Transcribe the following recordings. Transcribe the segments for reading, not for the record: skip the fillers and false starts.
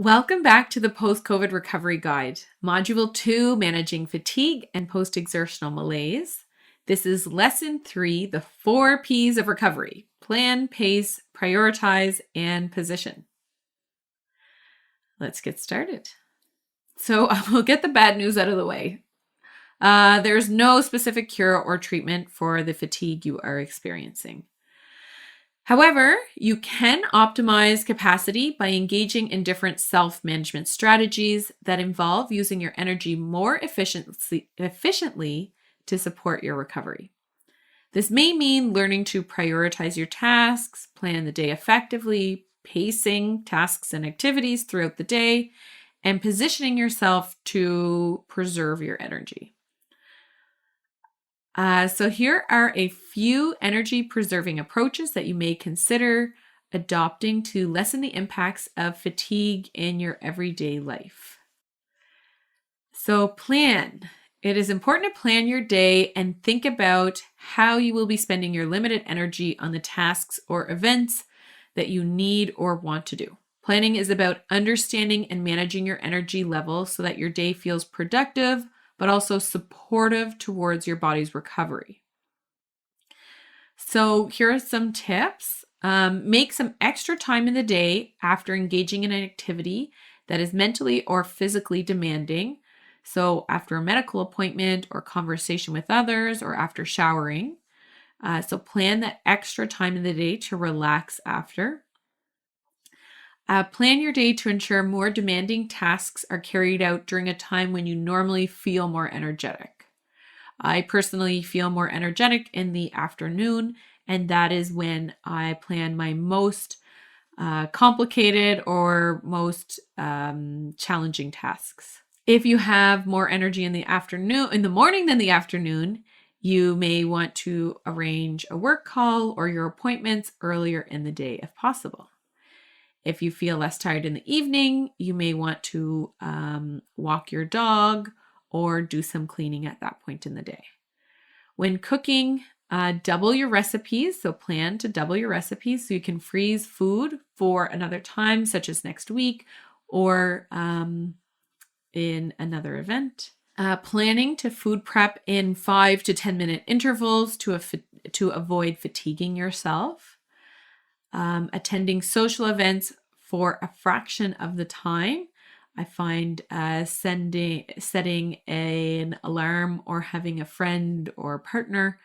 Welcome back to the Post-COVID Recovery Guide, Module 2, Managing Fatigue and Post-Exertional Malaise. This is Lesson 3, the 4 Ps of Recovery: Plan, Pace, Prioritize, and Position. Let's get started. So we'll get the bad news out of the way. There's no specific cure or treatment for the fatigue you are experiencing. However, you can optimize capacity by engaging in different self-management strategies that involve using your energy more efficiently to support your recovery. This may mean learning to prioritize your tasks, plan the day effectively, pacing tasks and activities throughout the day, and positioning yourself to preserve your energy. So here are a few energy-preserving approaches that you may consider adopting to lessen the impacts of fatigue in your everyday life. So plan. It is important to plan your day and think about how you will be spending your limited energy on the tasks or events that you need or want to do. Planning is about understanding and managing your energy level so that your day feels productive, but also supportive towards your body's recovery. So here are some tips. Make some extra time in the day after engaging in an activity that is mentally or physically demanding. So after a medical appointment or conversation with others or after showering. So plan that extra time in the day to relax after. Plan your day to ensure more demanding tasks are carried out during a time when you normally feel more energetic. I personally feel more energetic in the afternoon, and that is when I plan my most complicated or most challenging tasks. If you have more energy in the morning than the afternoon, you may want to arrange a work call or your appointments earlier in the day if possible. If you feel less tired in the evening, you may want to walk your dog or do some cleaning at that point in the day. When cooking, double your recipes. So plan to double your recipes so you can freeze food for another time, such as next week or in another event. Planning to food prep in 5 to 10 minute intervals to avoid fatiguing yourself. Attending social events for a fraction of the time. I find setting an alarm or having a friend or partner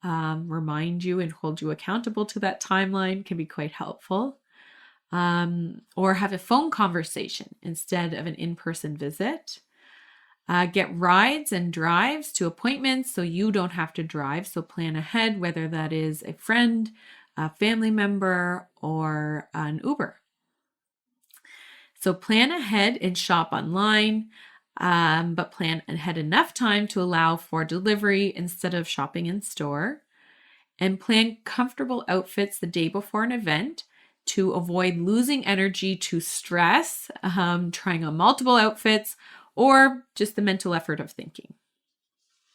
remind you and hold you accountable to that timeline can be quite helpful. Or have a phone conversation instead of an in-person visit. Get rides and drives to appointments so you don't have to drive. So plan ahead, whether that is a friend, a family member, or an Uber. So plan ahead and shop online, but plan ahead enough time to allow for delivery instead of shopping in store. And plan comfortable outfits the day before an event to avoid losing energy to stress, trying on multiple outfits, or just the mental effort of thinking.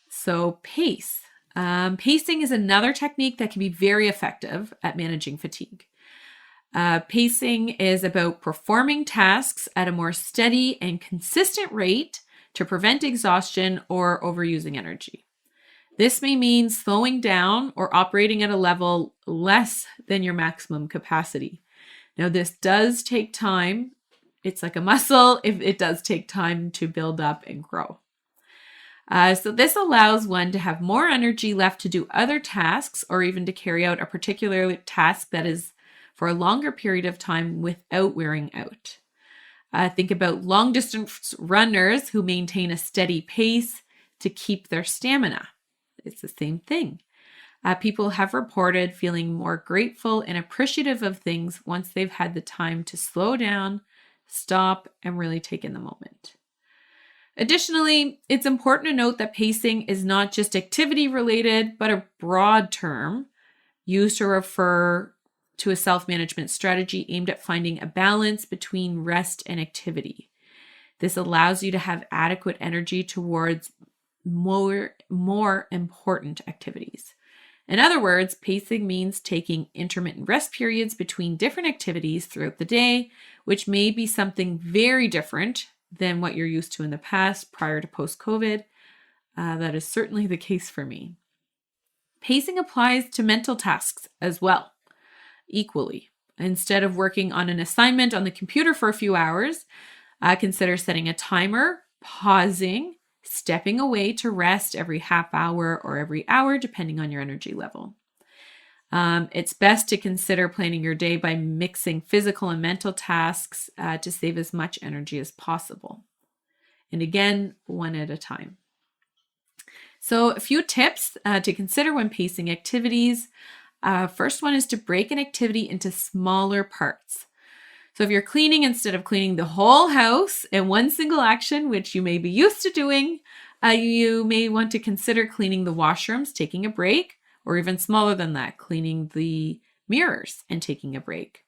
So pace. Pacing is another technique that can be very effective at managing fatigue. Pacing is about performing tasks at a more steady and consistent rate to prevent exhaustion or overusing energy. This may mean slowing down or operating at a level less than your maximum capacity. Now, this does take time. It's like a muscle. It does take time to build up and grow. So this allows one to have more energy left to do other tasks or even to carry out a particular task that is for a longer period of time without wearing out. Think about long distance runners who maintain a steady pace to keep their stamina. It's the same thing. People have reported feeling more grateful and appreciative of things once they've had the time to slow down, stop, and really take in the moment. Additionally, it's important to note that pacing is not just activity related, but a broad term used to refer to a self-management strategy aimed at finding a balance between rest and activity. This allows you to have adequate energy towards more important activities. In other words, pacing means taking intermittent rest periods between different activities throughout the day which may be something very different than what you're used to in the past prior to post-COVID. That is certainly the case for me. Pacing applies to mental tasks as well, equally. Instead of working on an assignment on the computer for a few hours, consider setting a timer, pausing, stepping away to rest every half hour or every hour, depending on your energy level. It's best to consider planning your day by mixing physical and mental tasks to save as much energy as possible. And again, one at a time. So a few tips to consider when pacing activities. First one is to break an activity into smaller parts. So if you're cleaning, instead of cleaning the whole house in one single action, which you may be used to doing, you may want to consider cleaning the washrooms, taking a break, or even smaller than that, cleaning the mirrors and taking a break.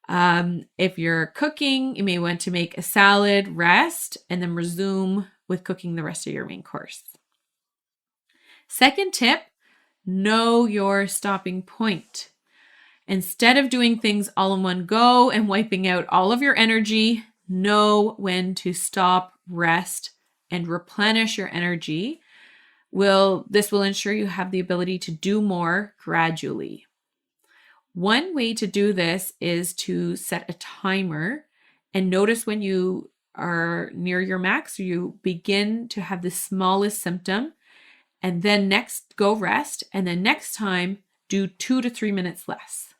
If you're cooking, you may want to make a salad, rest, and then resume with cooking the rest of your main course. Second tip, know your stopping point. Instead of doing things all in one go and wiping out all of your energy, know when to stop, rest, and replenish your energy. This will ensure you have the ability to do more gradually. One way to do this is to set a timer and notice when you are near your max, or you begin to have the smallest symptom, and then next go rest, and then next time do 2 to 3 minutes less.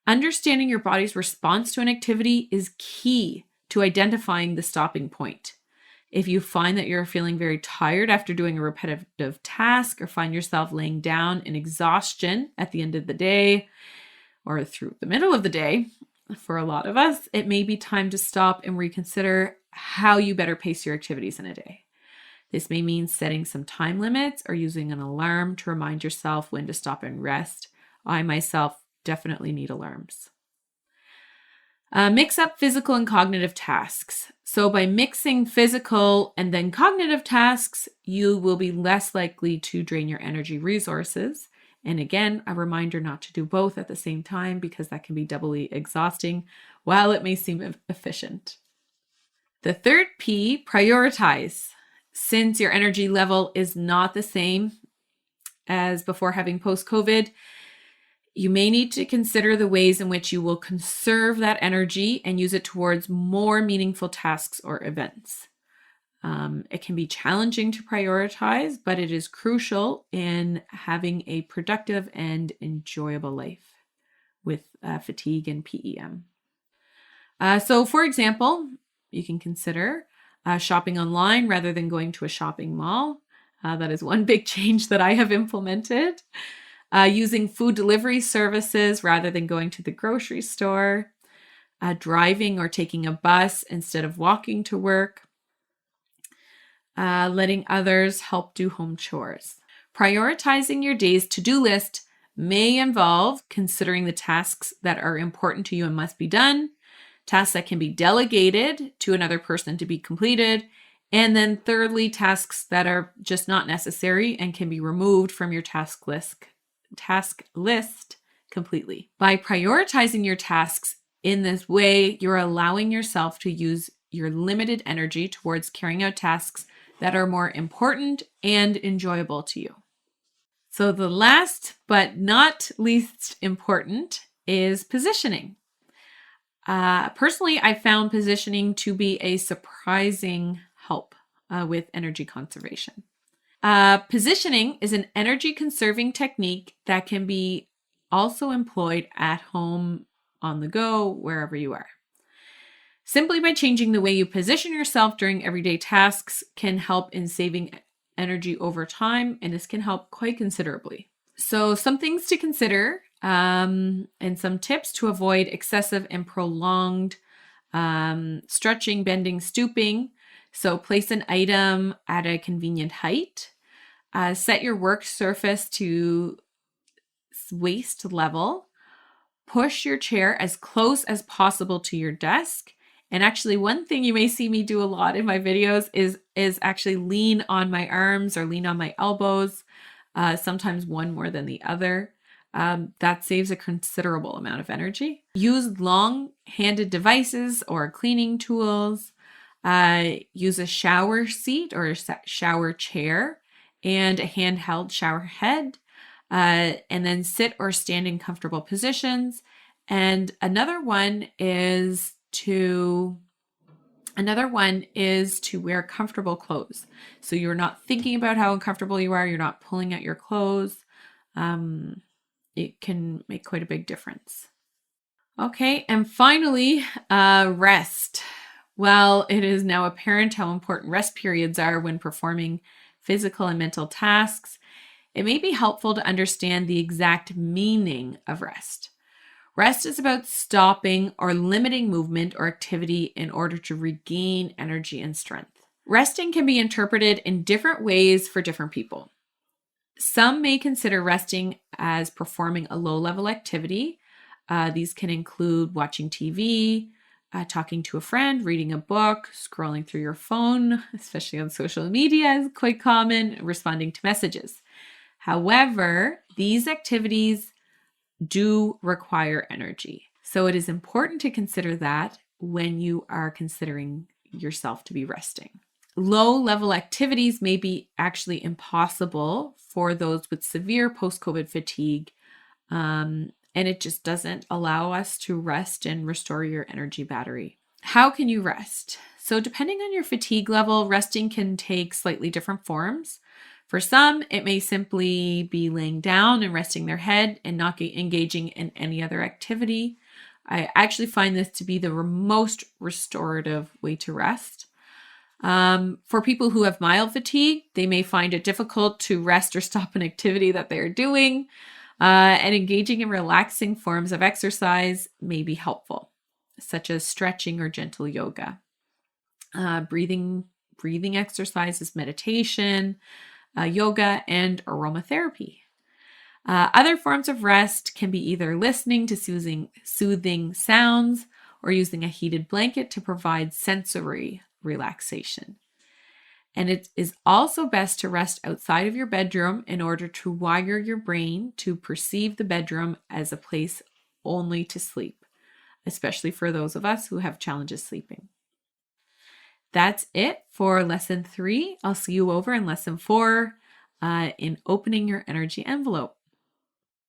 Understanding your body's response to an activity is key to identifying the stopping point. If you find that you're feeling very tired after doing a repetitive task, or find yourself laying down in exhaustion at the end of the day or through the middle of the day, for a lot of us, it may be time to stop and reconsider how you better pace your activities in a day. This may mean setting some time limits or using an alarm to remind yourself when to stop and rest. I myself definitely need alarms. Mix up physical and cognitive tasks. So by mixing physical and then cognitive tasks, you will be less likely to drain your energy resources. And again, a reminder not to do both at the same time, because that can be doubly exhausting while it may seem efficient. The third P, prioritize. Since your energy level is not the same as before having post-COVID, you may need to consider the ways in which you will conserve that energy and use it towards more meaningful tasks or events. It can be challenging to prioritize, but it is crucial in having a productive and enjoyable life with fatigue and PEM. So for example, you can consider shopping online rather than going to a shopping mall. That is one big change that I have implemented. Using food delivery services rather than going to the grocery store. Driving or taking a bus instead of walking to work. Letting others help do home chores. Prioritizing your day's to-do list may involve considering the tasks that are important to you and must be done, tasks that can be delegated to another person to be completed, and then thirdly, tasks that are just not necessary and can be removed from your task list completely. By prioritizing your tasks in this way, you're allowing yourself to use your limited energy towards carrying out tasks that are more important and enjoyable to you. So the last but not least important is positioning. Personally, I found positioning to be a surprising help with energy conservation. Positioning is an energy conserving technique that can be also employed at home, on the go, wherever you are. Simply by changing the way you position yourself during everyday tasks can help in saving energy over time, and this can help quite considerably. So some things to consider and some tips to avoid excessive and prolonged stretching, bending, stooping. So place an item at a convenient height. Set your work surface to waist level. Push your chair as close as possible to your desk. And actually, one thing you may see me do a lot in my videos is actually lean on my arms or lean on my elbows, sometimes one more than the other. That saves a considerable amount of energy. Use long-handed devices or cleaning tools. Use a shower seat or a shower chair and a handheld shower head. And then sit or stand in comfortable positions. And another one is to wear comfortable clothes. So you're not thinking about how uncomfortable you are. You're not pulling at your clothes. It can make quite a big difference. Okay, and finally, rest. Well, it is now apparent how important rest periods are when performing physical and mental tasks. It may be helpful to understand the exact meaning of rest. Rest is about stopping or limiting movement or activity in order to regain energy and strength. Resting can be interpreted in different ways for different people. Some may consider resting as performing a low-level activity. These can include watching TV, talking to a friend, reading a book, scrolling through your phone, especially on social media is quite common, responding to messages. However, these activities do require energy. So it is important to consider that when you are considering yourself to be resting. Low-level activities may be actually impossible for those with severe post-COVID fatigue, and it just doesn't allow us to rest and restore your energy battery. How can you rest? So depending on your fatigue level, resting can take slightly different forms. For some, it may simply be laying down and resting their head and not engaging in any other activity. I actually find this to be the most restorative way to rest. For people who have mild fatigue, they may find it difficult to rest or stop an activity that they're doing, and engaging in relaxing forms of exercise may be helpful, such as stretching or gentle yoga. Breathing exercises, meditation, yoga, and aromatherapy. Other forms of rest can be either listening to soothing sounds or using a heated blanket to provide sensory relaxation. And it is also best to rest outside of your bedroom in order to wire your brain to perceive the bedroom as a place only to sleep, especially for those of us who have challenges sleeping. That's it for lesson 3. I'll see you over in lesson 4 in opening your energy envelope.